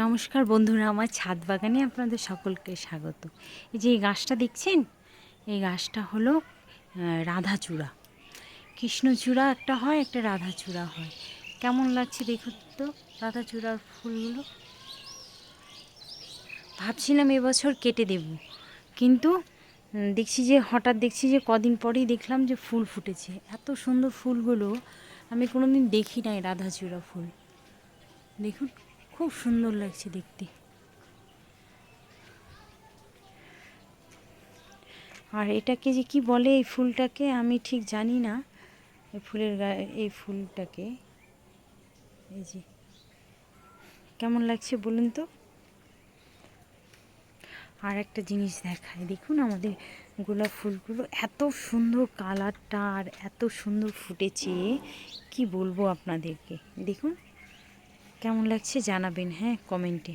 নমস্কার বন্ধুরা, আমার ছাদ বাগানে আপনাদের সকলকে স্বাগত। এই যে এই গাছটা দেখছেন, এই গাছটা হলো রাধাচূড়া। কৃষ্ণচূড়া একটা হয়, একটা রাধাচূড়া হয়। কেমন লাগছে দেখুন তো রাধাচূড়ার ফুলগুলো। ভাবছিলাম এবছর কেটে দেব, কিন্তু দেখছি যে হঠাৎ দেখছি যে কদিন পরেই দেখলাম যে ফুল ফুটেছে। এত সুন্দর ফুলগুলো আমি কোনো দিন দেখি নাই। রাধাচূড়া ফুল দেখুন, খুব সুন্দর লাগছে দেখতে। আর এটাকে যে কি বলে, এই ফুলটাকে আমি ঠিক জানি না। এই ফুলের এই ফুলটাকে এই যে কেমন লাগছে বলুন তো। আর একটা জিনিস দেখায়, দেখুন আমাদের গোলাপ ফুলগুলো এত সুন্দর কালারটা, আর এত সুন্দর ফুটেছে, কি বলবো আপনাদেরকে। দেখুন কেমন লাগছে জানাবেন, হ্যাঁ, কমেন্টে।